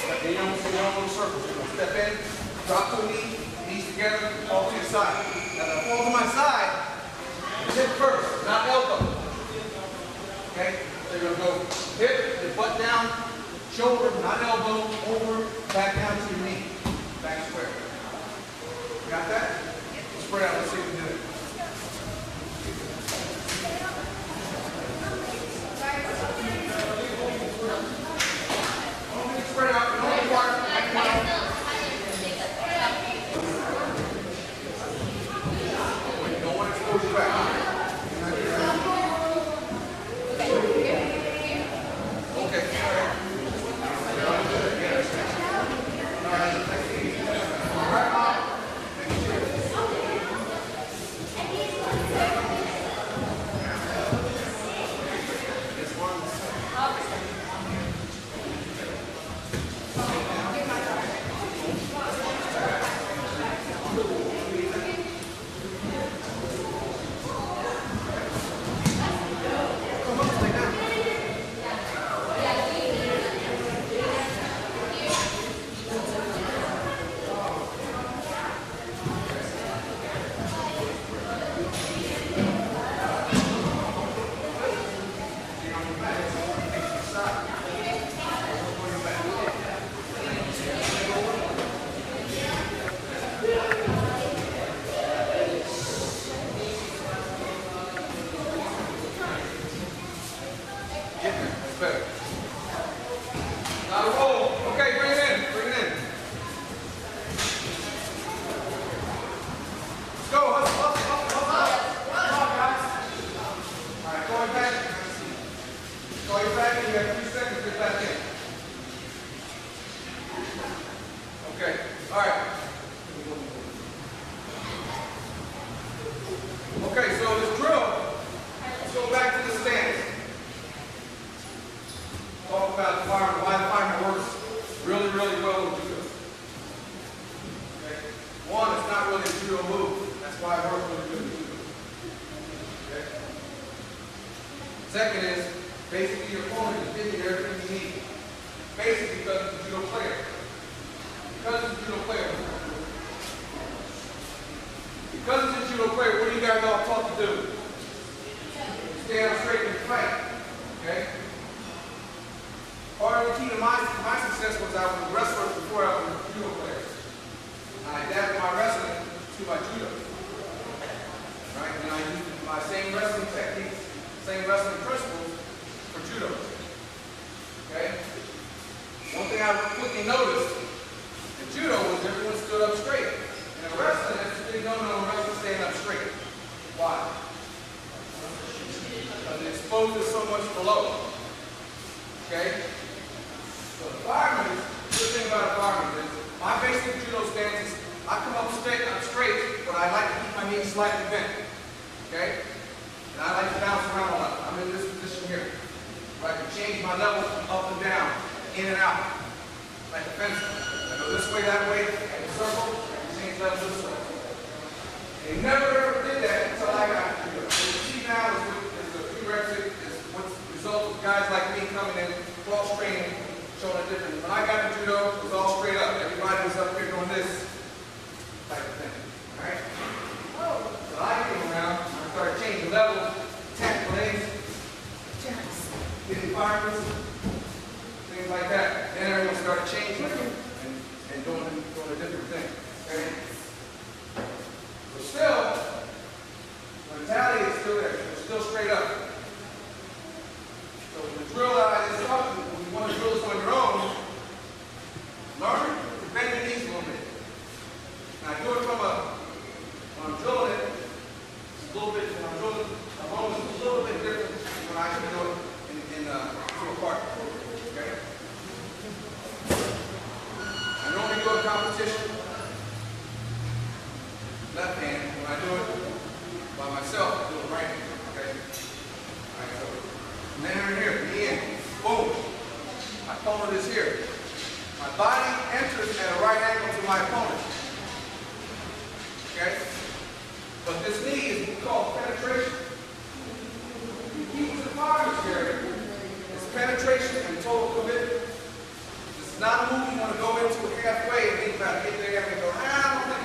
Like in your own little circle. So you're going to step in, drop to a knee, knees together, fall to your side. Now if I fall to my side, hip first, not elbow. Okay? So you're going to go hip, your butt down, shoulder, not elbow, over, back down to your knee. Back square. Got that? Spread out. Let's see if we can do it. Spread out. You don't require you don't want to expose your back. Second is, basically your opponent is giving you everything you need. Basically because it's a judo player. Because it's a judo player. Because it's a judo player, what do you guys all taught to do? Stand up straight and fight. Okay? Part of the key to my success was I was a wrestler before I was a judo player. I adapted my wrestling to my judo. Right? And I used my same wrestling techniques, same wrestling principles for judo. Okay? One thing I quickly noticed in judo was everyone stood up straight. In wrestling, it's a big no-no in wrestling staying up straight. Why? Because it exposes so much below. Okay? So the fireman, the good thing about a fireman is my basic judo stance is I come up straight, but I like to keep my knees slightly bent. Okay? And I like to bounce around a lot. I'm in this position here. Where I can change my level up and down, in and out. Like a fence. I go this way, that way, I can circle, I can change levels this way. And he never ever did that until I got to judo. What you see now is the prerequisite, is what's the result of guys like me coming in, cross training, showing a difference. When I got to judo, it was all straight up. Everybody was up here doing this type of thing. Alright? So I came around, I started changing levels, tap legs, hitting firemen, things like that. Then everyone started changing and doing a different thing. Okay? But still, the mentality is still there. It's still straight up. So the drill that I just taught you, when you want to drill this on your own, learn to bend your knees a little bit. Now I do it from when I'm drilling it, it's a little bit, when I'm drilling a bone, it's a little bit different than when I actually do it to a part. Okay? I normally do a competition, left hand. When I do it by myself, I do it right hand. Okay? Alright, so then here, knee in, boom. My opponent is here. My body enters at a right angle to my opponent. Okay? But this knee is called penetration. The key to the fireman's area is penetration and total commitment. This It's not a move you want to go into halfway and think about getting there and go, I don't think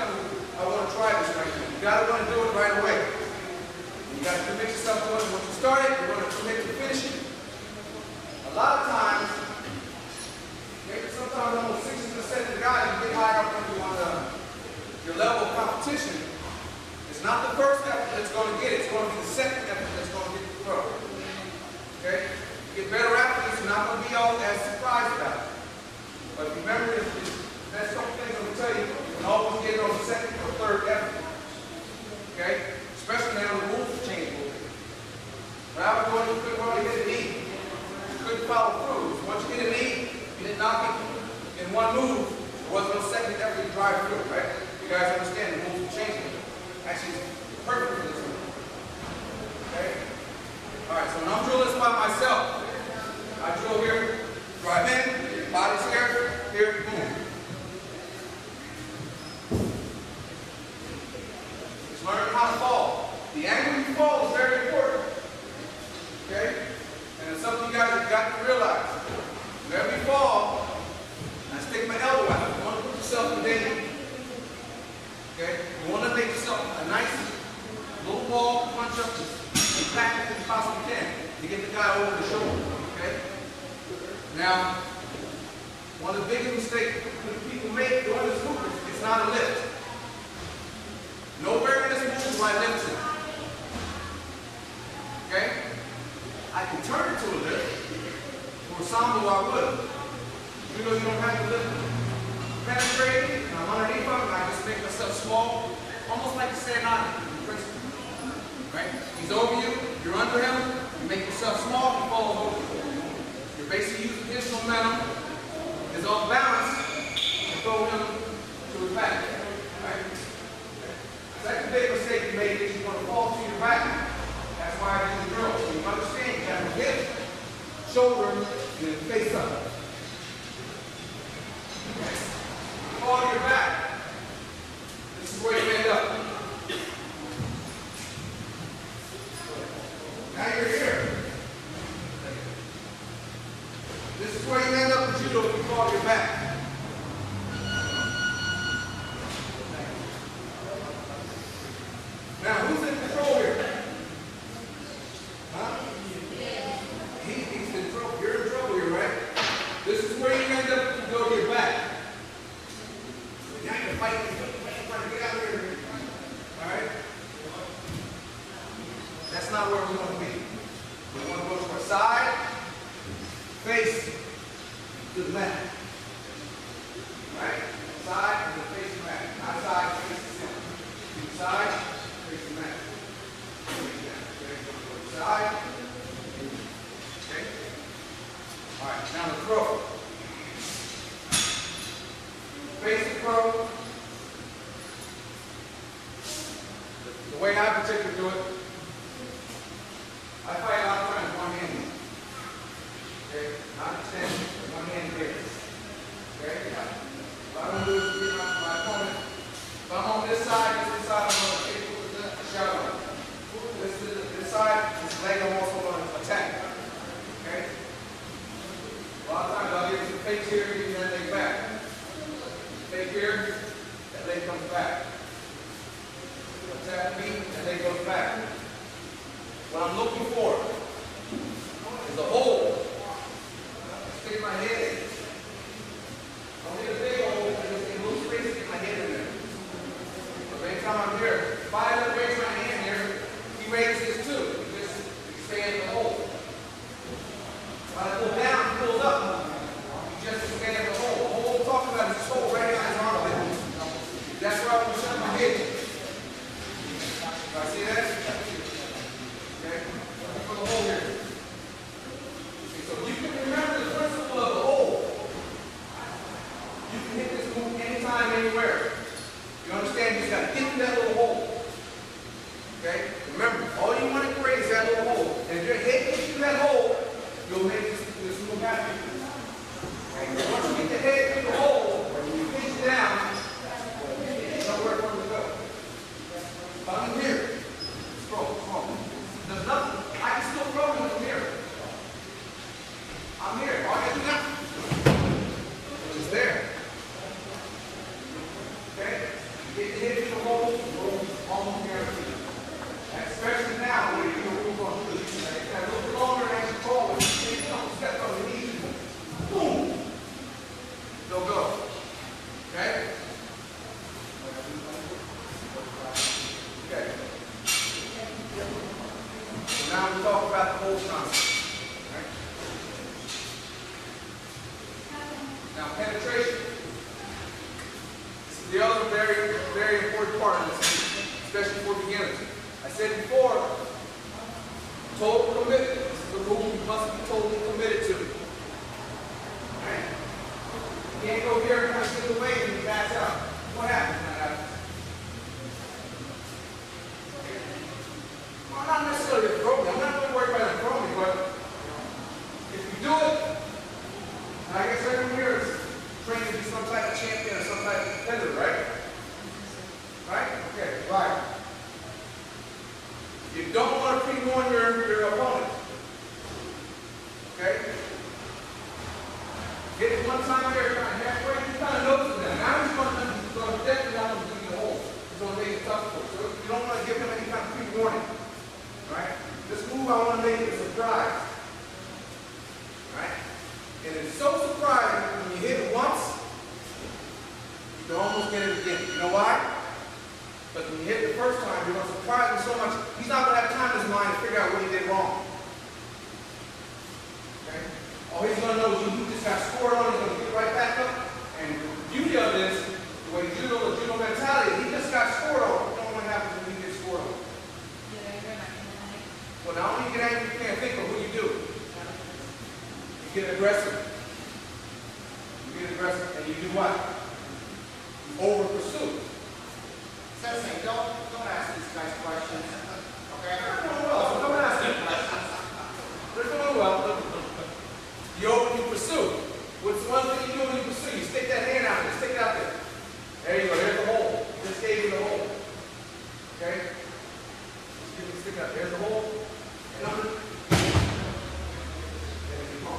I want to try this right now. You got to want to do it right away. You got to commit yourself to it. Once you start it, you want to commit to finish it. A lot of times, maybe sometimes almost 60% of the guys you get higher up on your level of competition. It's not the first effort that's going to get it. It's going to be the second effort that's going to get the throw. Okay? You get better athletes, you're not going to be all as surprised about it. But remember, that's a couple things I'm going to tell you. You can always get it on the second or third effort. Okay? Especially now the rules have changed a little bit. When I was going, you couldn't hardly hit a knee. You couldn't follow through. So once you hit a knee, you didn't knock it in one move. There wasn't no second effort to drive through, right? You guys understand the rules have changed. Actually, it's perfect for this one. Okay? Alright, so when I'm drilling this by myself, I drill here, drive in, body's here, boom. Just learn how to fall. The angle you fall is very important. Okay? And it's something you guys have got to realize. Whenever you fall, I stick my elbow out. You want to put yourself in danger. Okay? You want to make yourself a nice little ball punch up as back as you possibly can to get the guy over the shoulder. Okay? Now, one of the biggest mistakes people make doing this movement is it's not a lift. Nowhere in this movement do I lift it. Okay? I can turn it to a lift. For ensemble, I would. You know you don't have to lift it. Penetrating, and I'm underneath him, and I just make myself small, almost like a stand on it. Right? He's over you, you're under him, you make yourself small, he falls over you. You're basically using his momentum, his off balance, to throw him to his back. Right? Second big mistake you make is you want to fall to your back. That's why I do the drill. So you understand you have to hip, shoulder, and then face up. Okay? Fall to your back. This is where you end up. Now you're here. This is where you end up in judo if you fall to your back. Now, who's in control here? Huh? He's in trouble. You're in trouble here, right? This is where you end up if you go to your back. Now you're fighting, trying to get out of here. Alright? That's not where we want to be. We want to go to our side, face to the mat. Right? Side and then face the mat. Not side, face the center. Side, face the mat. Okay, go to the side. Okay? Alright, now the throw. Face the throw. The way I particularly do it, I fight a lot of times one hand. Okay? Not extended, one hand here. Okay? What I'm going to do is get my opponent. If I'm on this side, I'm going to take the shallow. This side, this leg I'm also going to attack. Okay? A lot of times I'll get some fakes here, get that leg back. Fake here, that leg comes back. Attack me, that leg goes back. What I'm looking for is a hole. Stick my head in. Don't get a big hole, I just get a little space to get my head in there. But every time I'm here, if I ever raise my hand here, he raises his too. He just expands the hole. If I pull down, he pulls up. He just expands the hole. The hole I'm talking about is this hole right on his armpit. That's where I want to shut my head. Do I see that? Okay? Look for the hole here. Okay, so you can remember the principle of the hole. You can hit this move anytime, anywhere. You understand? You just got to get in that little hole. Okay? Remember, all you want to create is that little hole. And if your head gets through that hole, you'll make this move happen. Okay? Once you get the head through the hole, you pitch down, you know where to go. If I'm here, throw. There's nothing. I can still throw him from here. I'm here. All I got to do now. the other very, very important part of this, especially for beginners. I said before, total commitment. This is a rule you must be totally committed to. Right? You can't go here and kind of get away and you pass out. What happens when that happens? Well, not necessarily a throw me. I'm not really worried about a throw me, but if you do it, and I guess everyone here is trained to be some type of champion or some type of competitor, right? Right? Okay, right. You don't want to pre-warn your opponent. Okay? Get it one time here, kind of halfway, you kind of notice them. Now he's going to definitely not going to give you the hole. He's going to make it tough for you. So you don't want to give him any kind of pre-warning. Right? This move I want to make is a surprise. Right? And it's so surprising when you hit it once, you can almost get it again. You know why? But when you hit it the first time, you're going to surprise him so much, he's not going to have time in his mind to figure out what he did wrong. Okay? All he's going to know is you just got scored on, he's going to get right back up. And the beauty of this, the way judo mentality, he just got scored on. You know what happens when he gets scored on? Well, not only you get angry, you can't think of what you do. You get aggressive. You get aggressive, and you do what? You over-pursue. Sensei, don't ask these guys questions. Okay? They're doing well, so don't ask them questions. They're doing well. You pursue. What's one thing you do when you pursue? You stick that hand out, just stick it out there. There you go, there's the hole. Just gave you the hole. Okay? Just give me stick out. There's the hole. And under. There you go.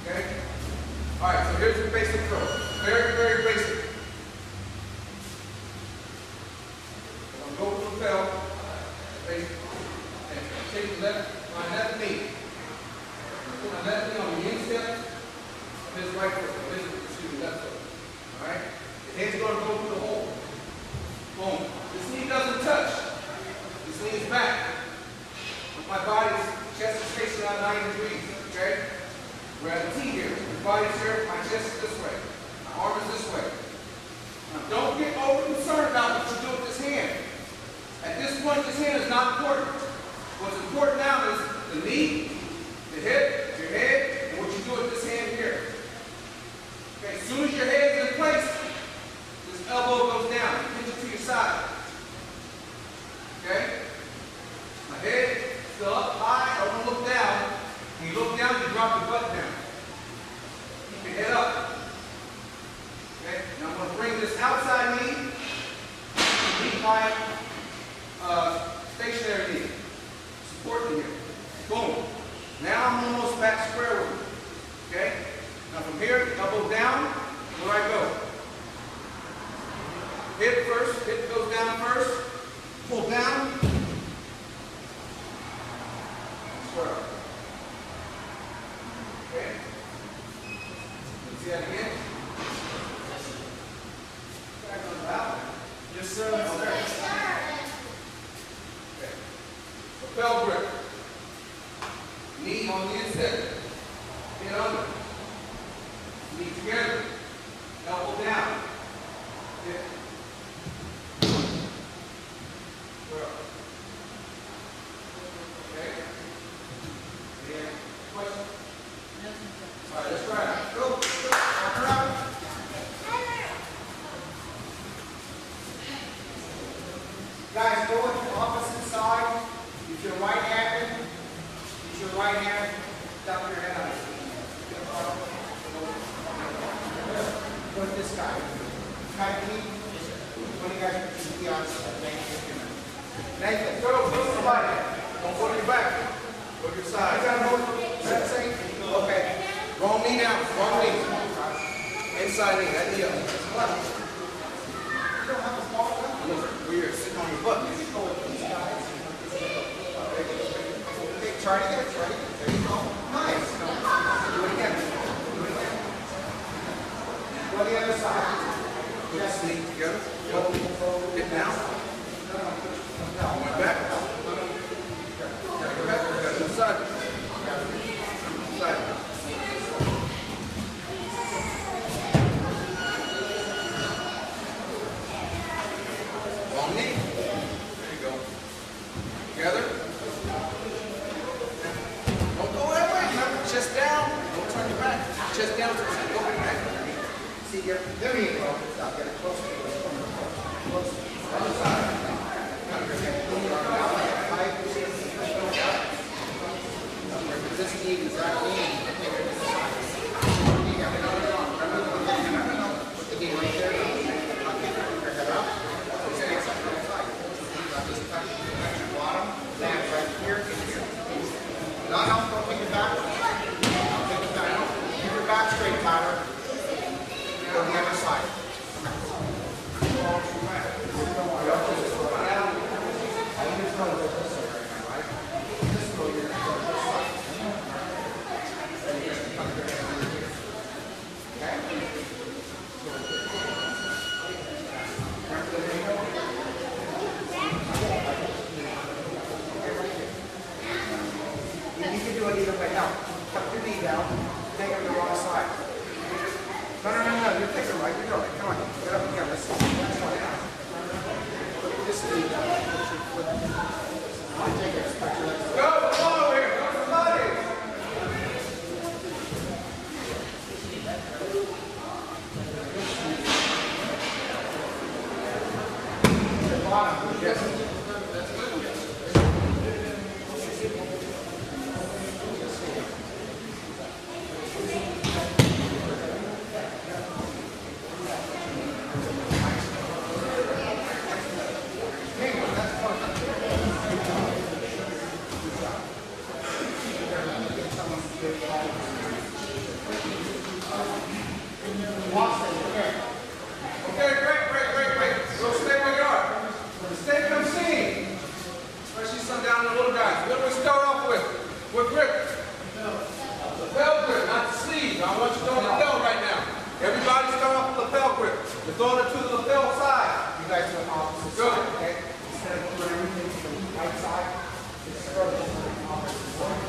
Okay? Alright, so here's the basic throw. Very, very basic. Go to the bell, and take my left knee. Put my left knee on the instep of his right foot, left foot. Alright? The head's going to go through the hole. Boom. This knee doesn't touch. This knee is back. My body's chest is facing out 90 degrees. Okay? We're at a T here. My body's here, my chest is this way. My arm is this way. Now don't get over concerned about what you do with this hand. At this point, this hand is not important. What's important now is the knee, the hip, your head, and what you do with this hand here. Okay, as soon as your head is in place, this elbow goes down. Pinch it to your side. Okay? My head still up high. I don't want to look down. When you look down, you drop your butt down. Keep your head up. Okay? Now I'm going to bring this outside knee, knee by stationary knee. Support me here. Boom. Now I'm almost back square with it. Okay? Now from here, elbow down, where I go. Hip first, hip goes down first. Pull down. Square up. Okay? Let's see that again. Back on the bow. Yes, sir. Okay. Lapel grip. Knee on the instep. Head under. Knee together. Elbow down. Hip. Square up. Okay? Any questions? All right, let's try it. Go. Walk around. Guys, go with the opposite side. If you're right-handed, use your right hand, dump your head out. Go with this guy. Tight knee. What do you guys be on? Nathan, go somebody. Don't go to your back. Go to your side. You gotta hold. Sensei. Okay. Wrong knee now. Wrong knee. Inside knee. That knee up. You don't have a small gun? Look, weird. Sitting on your butt. Try it again. Try it again. There you go. Nice. Do it again. Do it again. Go the other side. Put this knee together. Hit down. Went back. Go back. Go side. Side. chest down, so open your neck. See, there you go. Stop, get it close to you. Close. Other side. This knee is that knee. Put the knee right there. Your head up. Stance up to the side. Just touch your bottom. Land right here. No, don't take it back. Don't take it back. Keep your back straight, Tyler. Go the other side. You can do it either way. Now, tuck your knee down. Take it on the wrong side. No. You're taking it right. You're doing it. Come on. Get up again. Let's put this knee down. Take it. Stretch your legs. Go, come on over here. Go, somebody. Your bottom. Yes. Okay, great. So stay where you are. Stay come seen. Especially some down the little guys. What do we start off with? What grip? Lapel grip, not the sleeve. I want you doing lapel right now. Everybody start off with lapel grip. You're throwing it to the lapel side. You guys do it opposite side, okay? Instead of doing everything from the right side, just throw it to the opposite side.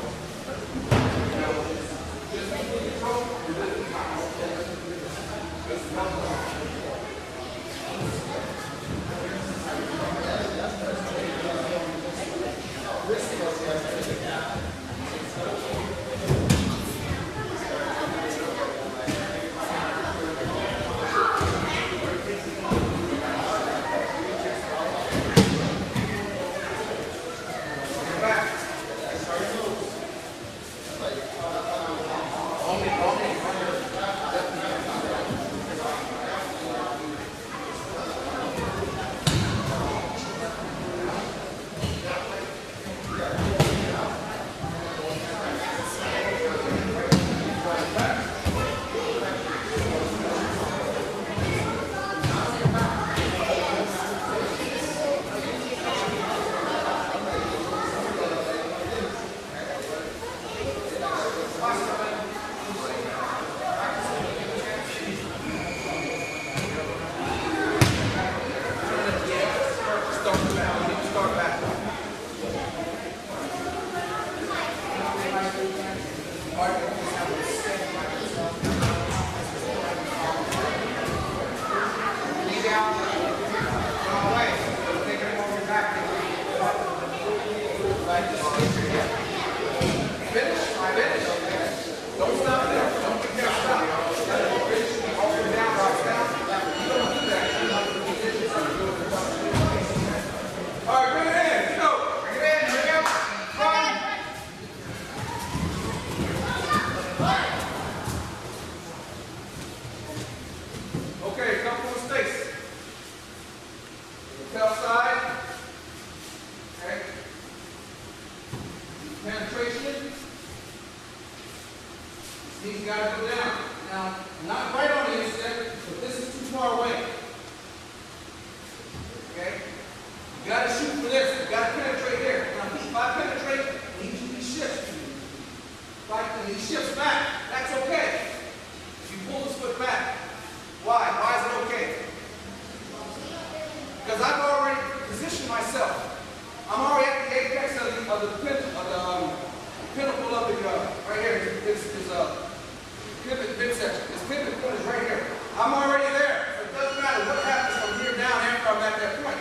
Penetration. These got to go down. Now, not right on the insect, but this is too far away. Okay? You got to shoot for this. You got to penetrate here. Now, if I penetrate, he shifts. Like he shifts back. That's okay. If you pull this foot back. Why? Why is it okay? Because I've already positioned myself. I'm already at the apex of the pinnacle of the, right here, this is a pivot midsection. This pivot point is right here. I'm already there. So it doesn't matter what happens from here down after I'm at that point.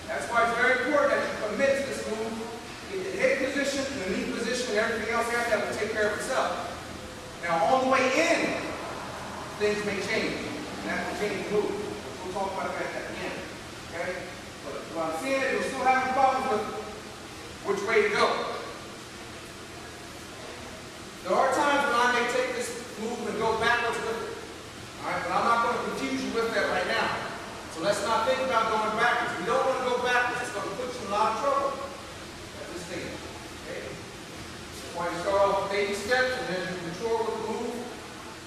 That's why it's very important that you commit to this move. Get the head position, the knee position, and everything else after that will take care of itself. Now on the way in, things may change. And that will change the move. We'll talk about that at the end. Okay? But what I'm seeing is we're still having problems with which way to go. There are times when I may take this move and go backwards with it. Alright, but I'm not going to confuse you with that right now. So let's not think about going backwards. We don't want to go backwards. It's going to put you in a lot of trouble at this stage. Okay? That's why you start off with baby steps and then you mature with the move.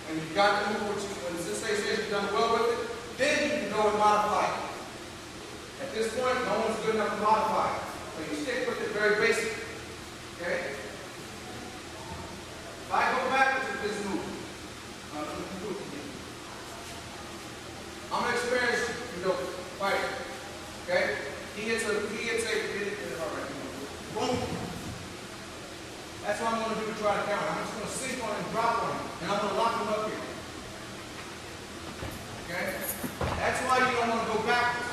And you've got the move, which when the sensei says you've done well with it, then you can go and modify it. At this point, no one's good enough to modify it. So you stick with it very basic. Okay? If I go backwards with this move, I'm an experienced fighter. Okay? He hits a boom. That's what I'm going to do to try to counter. I'm just going to sink on him, drop on him, and I'm going to lock him up here. Okay? That's why you don't want to go backwards.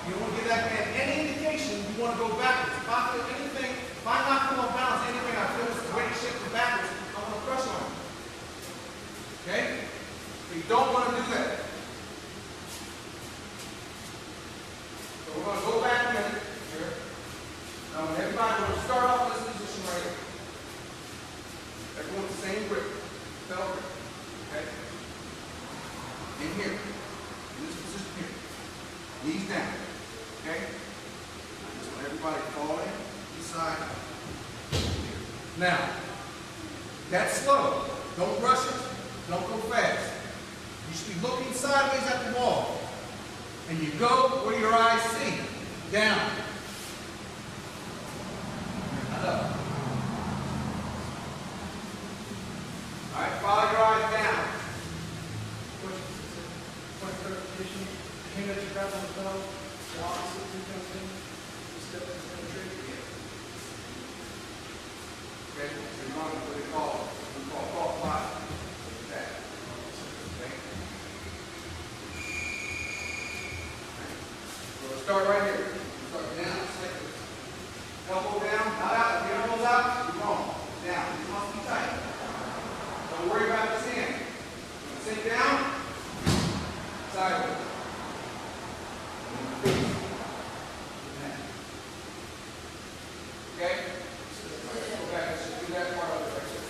You don't want to give that man any indication you want to go backwards. If I feel anything, if I knock him off balance, anything I feel is weight shifting backwards, I want to crush on him. Okay? So you don't want to do that. So we're going to go back a minute here. Now, when everybody, we're going to start off in this position right here. Everyone with the same grip, felt grip. Okay? In here. In this position here. Knees down. Okay? Just want everybody to fall in, each side. Now, that's slow. Don't rush it. Don't go fast. You should be looking sideways at the wall. And you go where your eyes see. Down. Not up. All right, follow your eyes down. Point clarification. Hand that you grab on the bell. The opposite two comes in. You step into penetrate. Okay, so you're on what we call fault five. Okay. Okay. So we'll start right here. We'll start down, just like this. Elbow down, not out. If the elbow's out, you're wrong. Down. These must be tight. Don't worry about this hand. Sink down, sideways. Okay? Go back. Let's just do that part of it right there.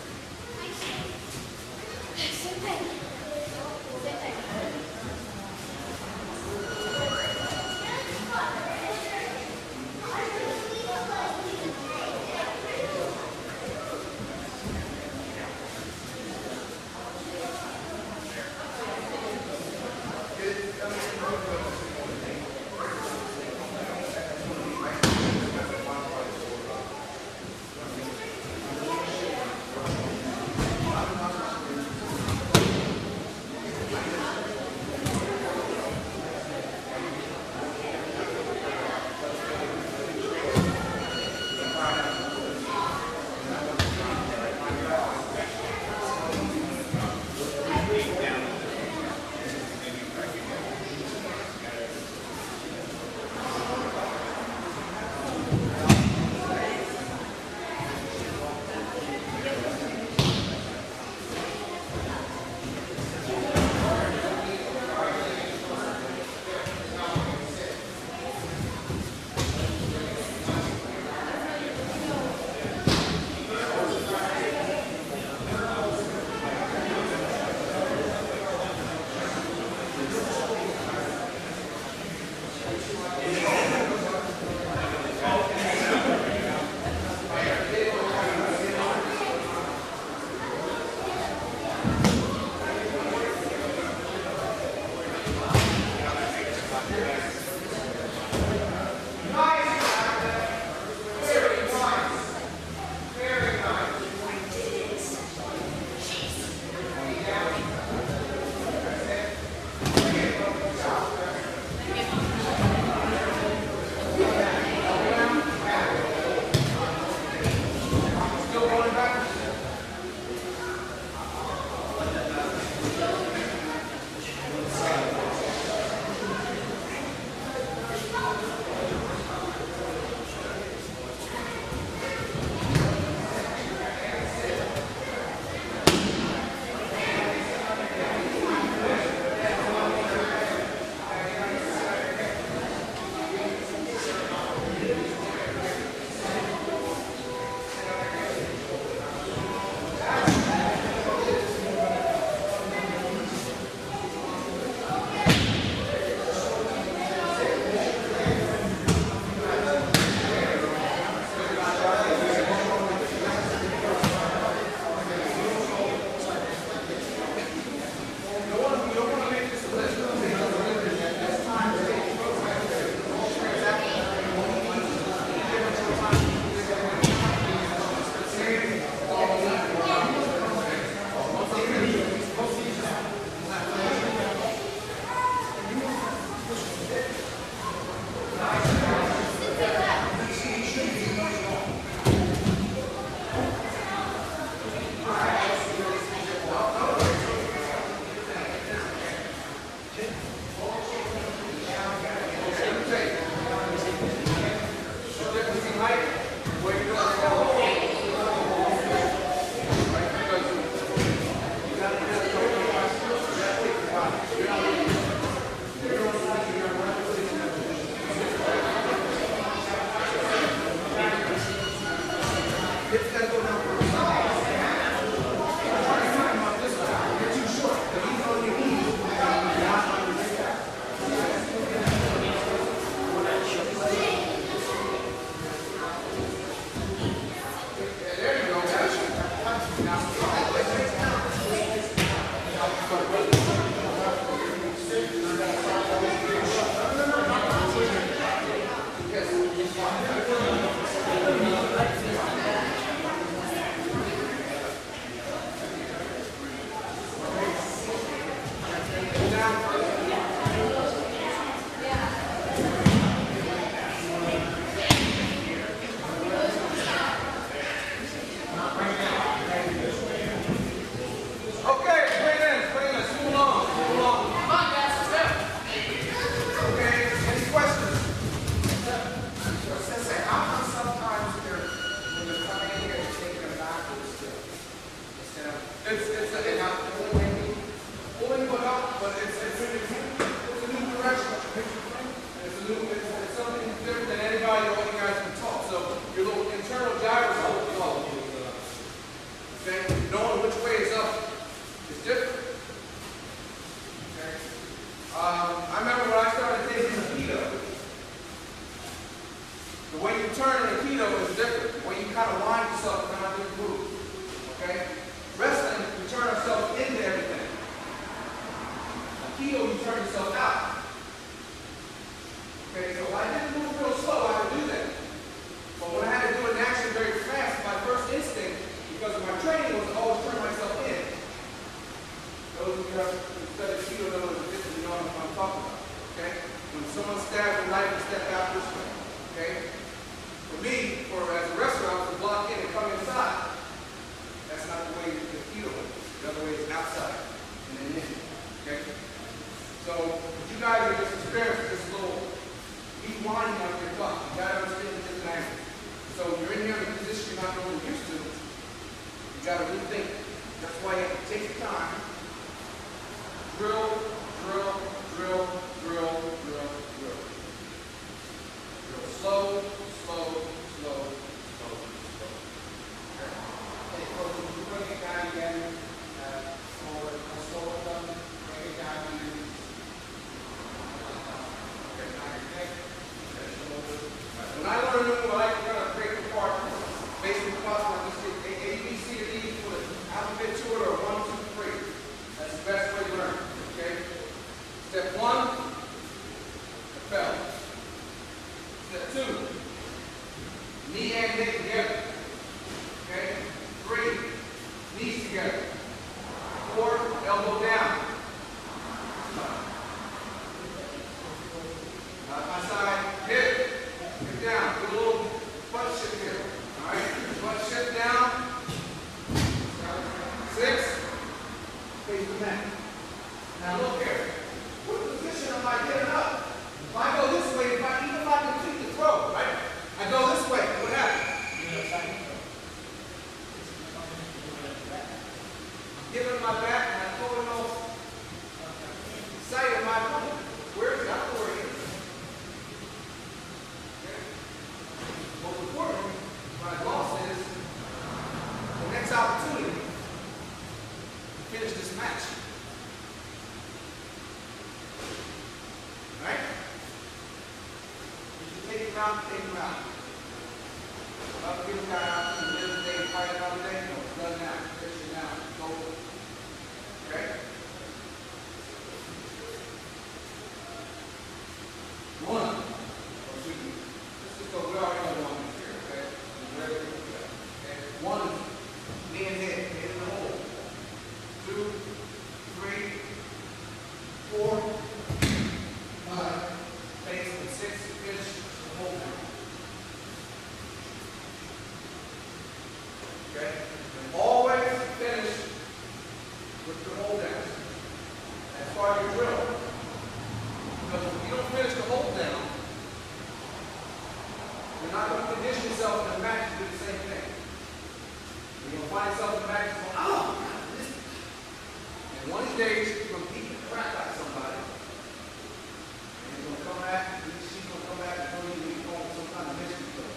And one of these days, you're going to beat the crap out of somebody. And you're going to come back, and she's going to come back and tell you you're going some kind of mystery throw.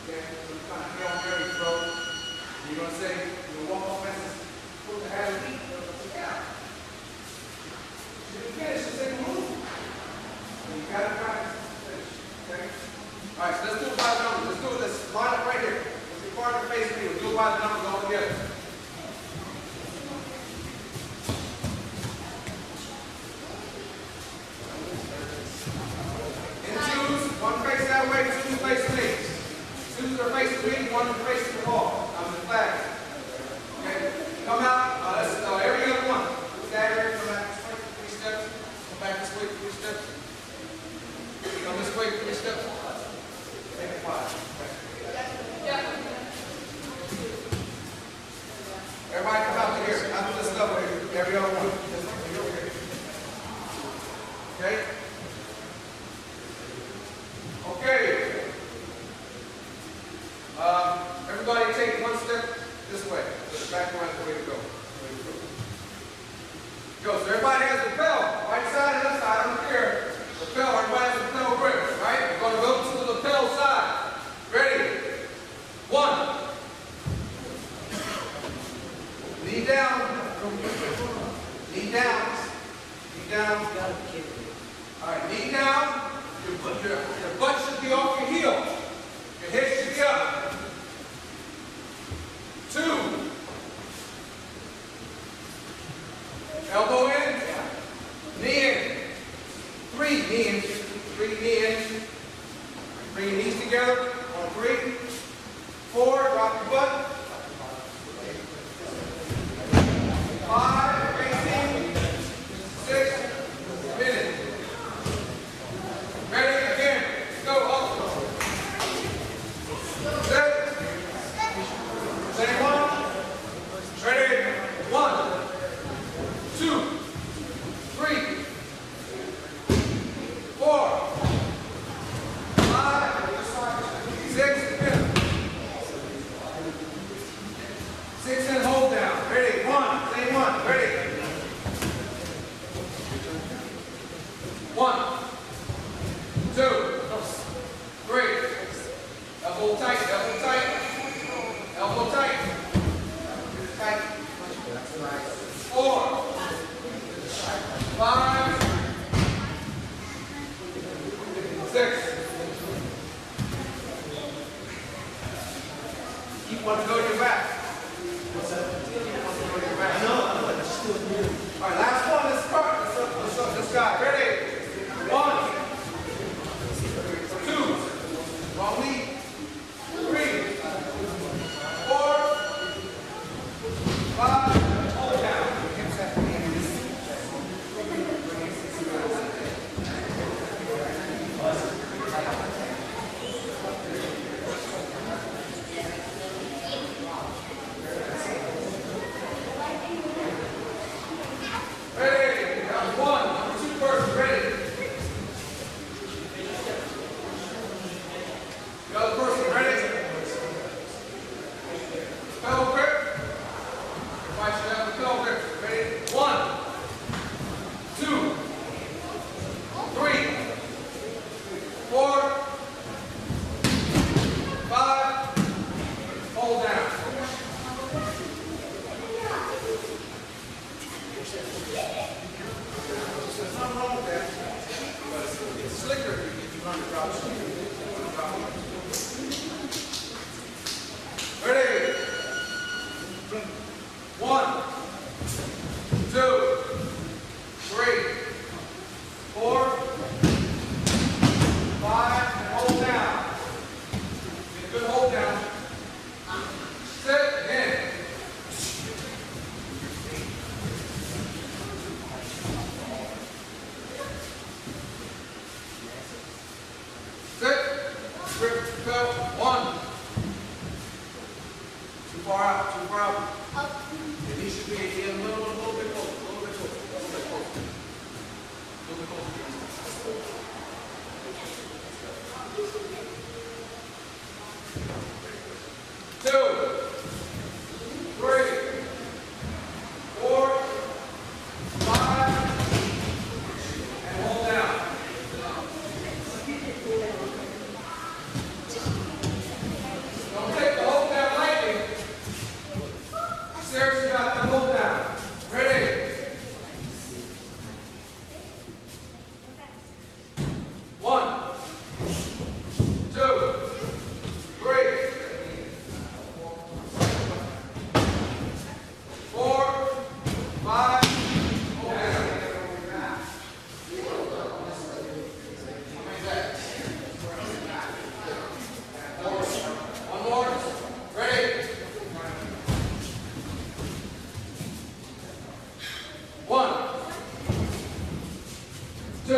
Okay? Some kind of Hail Mary throw. And you're going to say, you're going to walk off and say, put the hat and eat. You're going to say, yeah. You didn't finish the same move. And you got to practice to finish. Okay? All right, so let's do it by the numbers. Let's do it. Let's line up right here. Let's be part of the face view. We'll do it by the numbers all together. In twos, one face that way, two facing me. Twos are facing me, one is facing the ball. I'm the flag. Okay? Come out. Every other one. Stagger. Come back this way, 3 steps. Come back this way, 3 steps. Come this way, 3 steps. Make it 5. Everybody come out to here. I'll do this stuff here. Every other one. Okay? Okay. Everybody take 1 step this way. So the back line is the way to go. Go. So everybody has the lapel. Right side and left side. I don't care. Lapel. Everybody has the lapel grip. Right? We're going to go to the lapel side. Ready? 1. Knee down. Knee down. Knee down. All right, knee down. Your butt should be off your heel. Your head should be up. 2. Elbow in. Knee in. 3. Knee in. 3. Knee in. Bring your knees together on 3. 4. Drop your butt. 5. Facing. 6. Minute. Ready? Again. Go. Up. 7. Same one. Ready? 1, 2, 3, 4, 5, 6, 6 and hold down. Ready? 1. Same one. Ready? 1, 2, 3. Elbow tight. Elbow tight. Elbow tight. Tight. 4, 5, 6. Keep one to go to your back. What's that? Keep one to go to your back. I know. That's still new. All right, last one. Let's start. Let's up this guy. Ready? 1, 2. Wrong knee. 3, 4, 5. Hold down. Ready? Number 1, number 2 person. Ready? The other person. Ready? Pedal grip. Everybody should have the pedal grip. Ready? 1, 2, 3, 4, 5. Hold down. There's nothing wrong with that. But it's slicker if you run the drop shoe. Ready? 1, 2, 3, 4, 5, and hold down. Get a good hold down. Sit in. Sit. Grip, go. 1, 1, 2,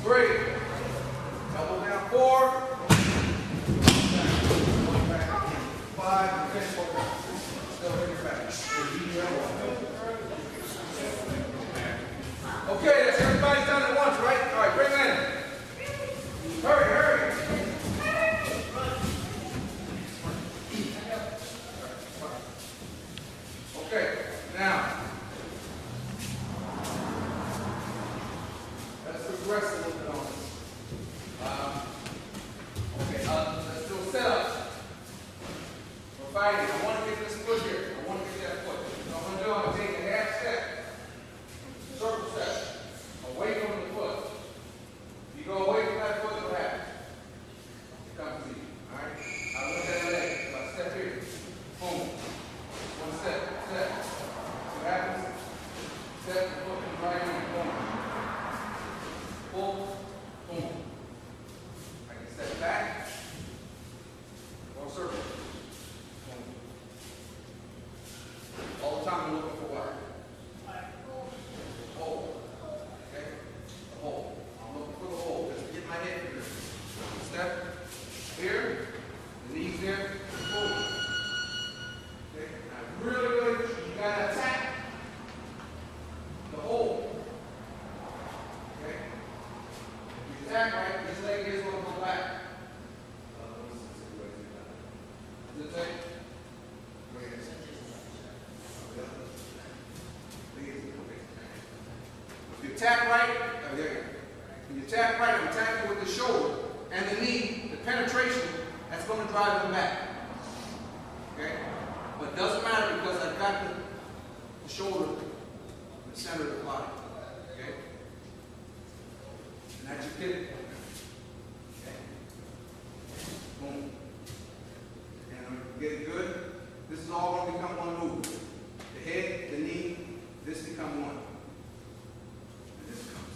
3. Elbow down, 4. 5, 10, 4. Still bring it back. Okay, that's everybody's done at once, right? All right, bring it in. Hurry, hurry. Okay, now, let's progress a little bit on this. Let's do a setup. We're fighting. I want to get this foot here. I want to get that foot. So I'm going to do, I'm going to take a half step, circle step, away from the foot. If you go away from that foot, what happens? It comes to you. All right? I look at that leg. So I step here. Boom. One step. Step. What happens? Step, the foot comes right in. Boom. Pull. Boom. I can step back. Or circle. Boom. All the time I'm looking for what? Hole. Okay? A hole. I'm looking for the hole. Just to get my head here. Step here. The knees there. Boom. Okay? Now really, you gotta attack the hole. Okay? If you attack right, this leg is going to go back. Does it take? If you attack right, there you go. If you attack right, I'm attacking with the shoulder and the knee, the penetration, that's going to drive them back. Okay? But it doesn't matter because I've got the shoulder in the center of the body. Okay? And that's your kick. Okay? Boom. And I'm getting good. This is all going to become one move. The head, the knee, this become one. And this comes.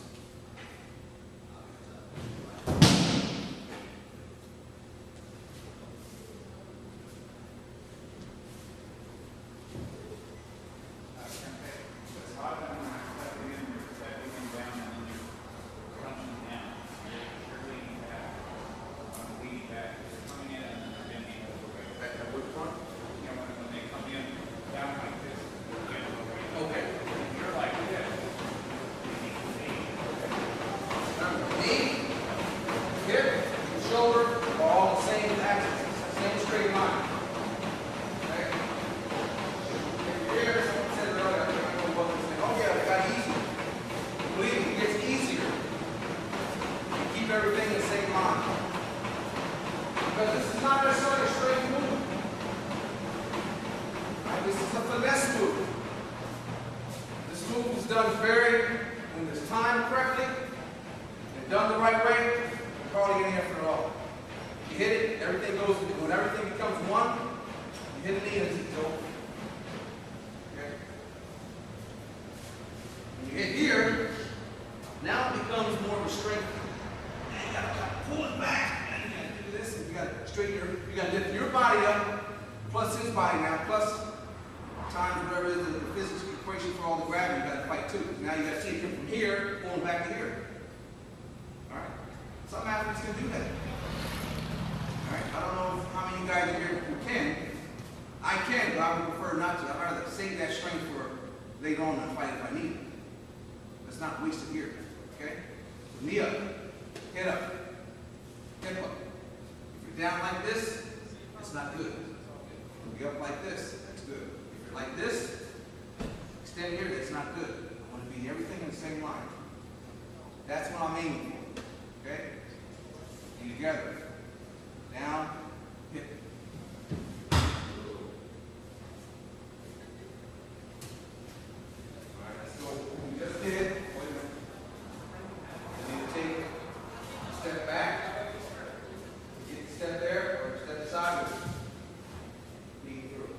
Everything in the same line. Because this is not necessarily a straight move. Right? This is a finesse move. This move is done when it's timed correctly and done the right way, you're hardly getting effort at all. You hit it, everything goes, when everything becomes one, you hit a knee and it's over. Okay? When you hit here, now it becomes more of a strength. You gotta pull it back, and you gotta do this, and you gotta straighten you gotta lift your body up, plus his body now, plus times whatever is the physics equation for all the gravity, you gotta fight too. Now you gotta take him from here, pull him back to here. Alright? Some athletes can do that. Alright? I don't know how many of you guys are here who can. I can, but I would prefer not to. I'd rather save that strength for later on in the fight if I need it. Let's not waste it here. Okay? So knee up. Head up. Hip up. If you're down like this, it's not good. If you're up like this, that's good. If you're like this, extend here, that's not good. I want to be everything in the same line. That's what I'm aiming for. Okay? And together. Down, hip. Alright, let's go. We just did. Wait a minute. I need to take a step back. Get the step there, or step sideways. Knee through.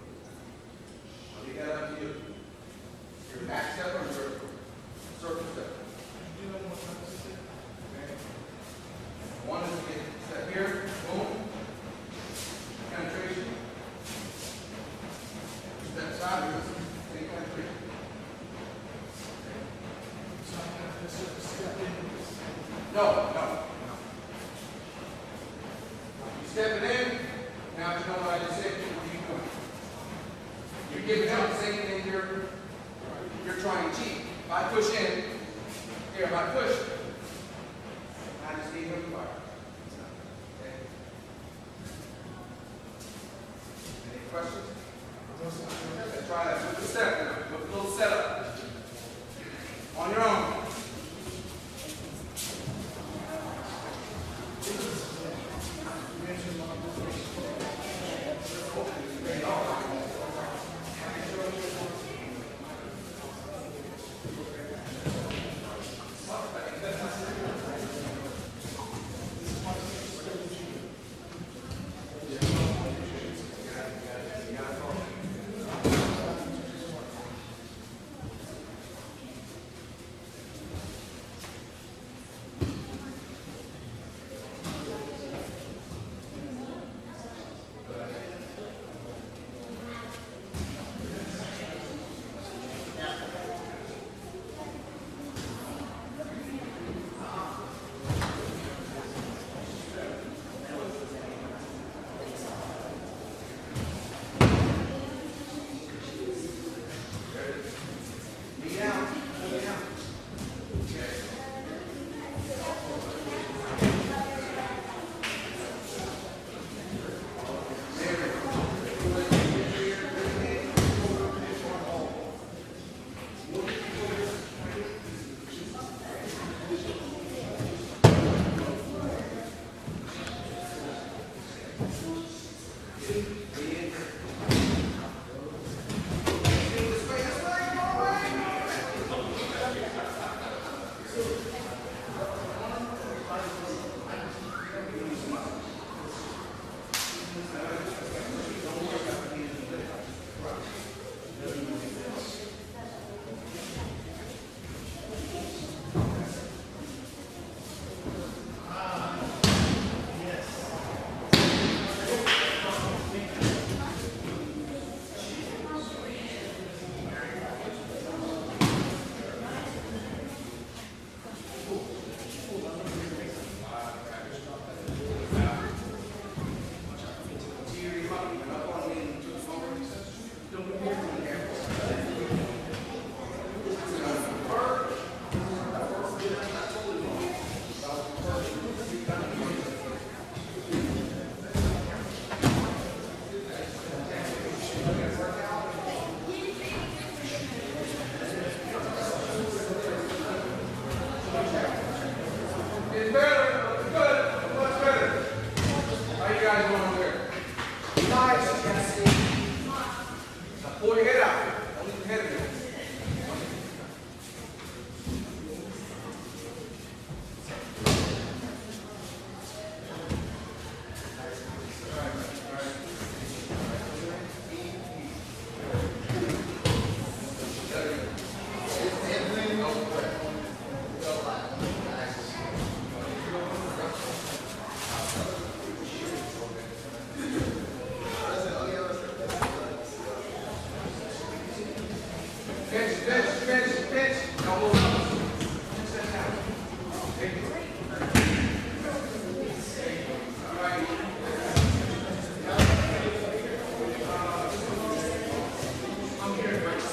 I'll leave that up to you. Your back step or your circle step. Okay. One is to get step here, boom. No, no. You stepping in, now you know what I just said, what are you doing? You're giving out the same thing you're trying to achieve. If I push in, here, if I push, I just need him to fire. Okay. Any questions? Let's try that with the step now, with a little setup. On your own. It's better. It's good. Much better. How you guys doing over there? Nice. Now pull your head out. Don't leave your head in there. Pinch. Don't move up. Sit down. Okay. All right. I'm here, Grace.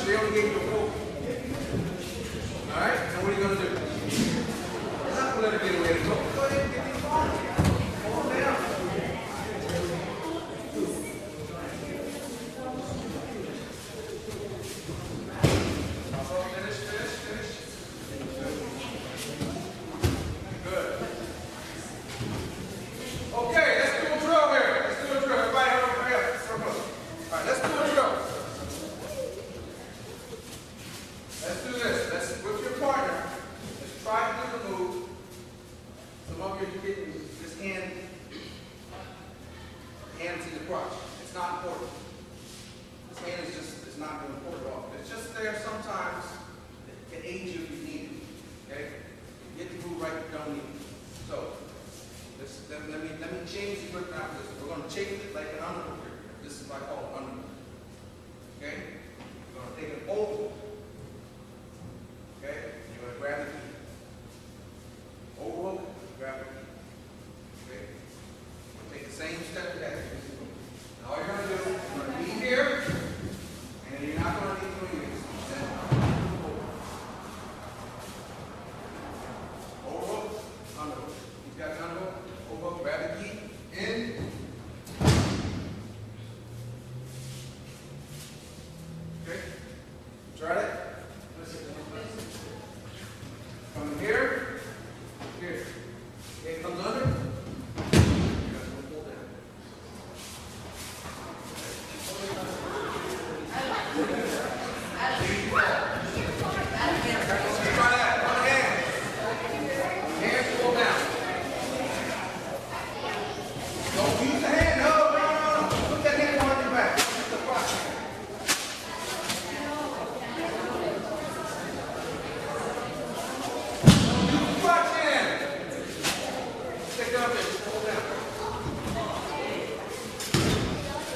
They only gave you a rope. All right? Now what are you going to do? You're not going to let her get away with it. Go ahead and get these balls. Hold them down. Finish. Good. Okay, let's do a drill here. Everybody hurry up. All right, let's do a drill. in the crotch. It's not important. This hand is just, it's not going to pull it off. It's just there sometimes. It can aid you if you need it. Okay? Get the move right, you don't need it. So, let me change the grip now. We're going to change it like an underhook here. This is what I call an underhook. Okay? We're going to take an over. Okay? You're going to grab the key. Overhook, grab the key. Okay? We'll take the same step as that. Now all you're going to do, you're going to be here, and you're not going to be doing this. Overhook, underhook. You've got the underhook, overhook, grab the key, in. Okay? Try that. From here, here. It comes under. You're going to pull down. Try that. One hand. Hands pull down. Don't use the hand. No. Put that hand on your back. Use the crotch. Crotch hand. Take it up there. Pull down.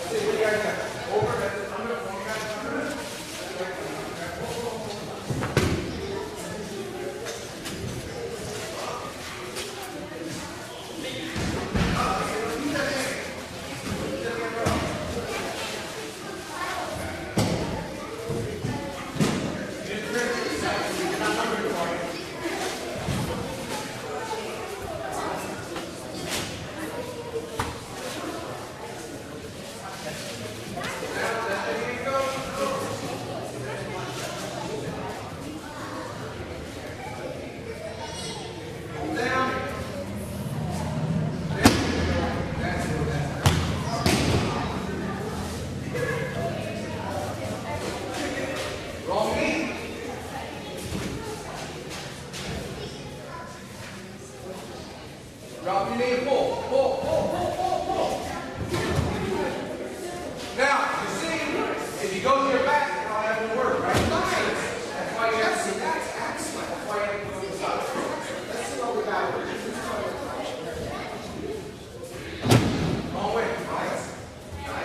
See what you guys got. Over. That's it. Under. One guy under. Wrong knee. Drop your knee and pull. Pull, pull, pull, pull, pull. Now, you see, if you go to your back, it'll have to work, right? That's why you have to see that. That's why you have to go to the side. Let's see what we got. Wrong way.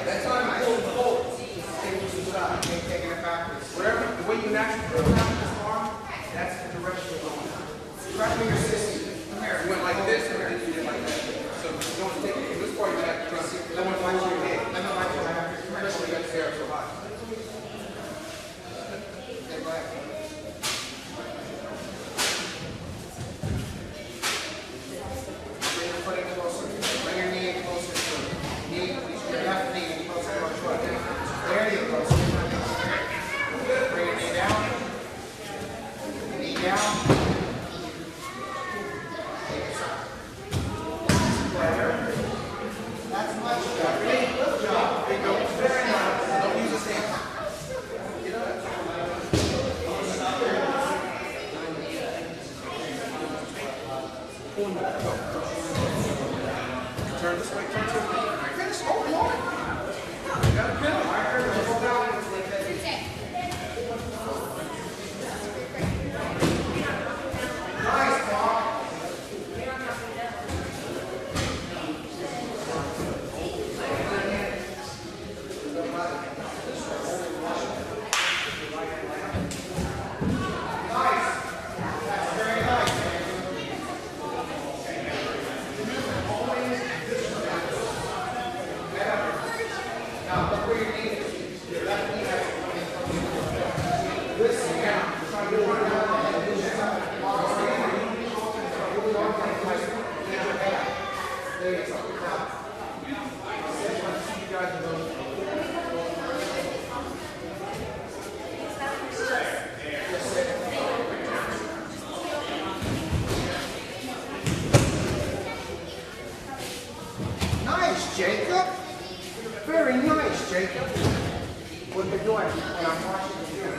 That's how you pull the pull. Take it to the side. Taking it backwards. Wherever, the way you naturally pull down this arm, that's the direction you're going. Right when you're sitting. Come here. You went like this, and then you did like that. So you don't take it from this part, you have to trust it. Let me watch your head. Let me watch your head. Especially when you got the hair so high. Okay, go ahead. Bring your foot in closer. Bring your knee in closer to it. Knee, your left knee in closer to your foot. There you go. Bring your knee down. Knee down. Better. That's much better. Good job. There you go. Very nice. Don't use his hand. Get up. Turn this way, turn this way. Finish, hold on. You got to pin him. Right there, hold down. Nice, Bob. Now, look where your knee is. Your left knee has to come in from you. Listen now. Try to run down and do that. There you go. Now, you guys are those. Nice, Jacob. Very nice, Jacob. What they're doing when I'm watching the video.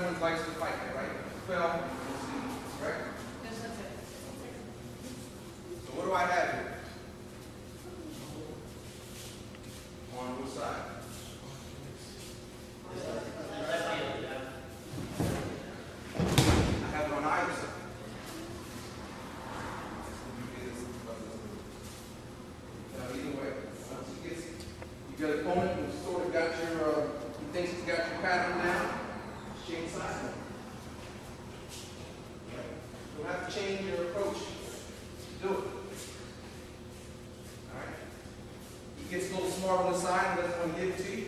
everyone likes to fight there, right? Fell, correct? So what do I have here? On which side? I have it on either side. Now, either way, once he gets, you got an opponent who's sort of got your, he thinks he's got your pattern down, change sides. You'll have to change your approach to do it. All right? He gets a little smart on the side and doesn't want to give it to you.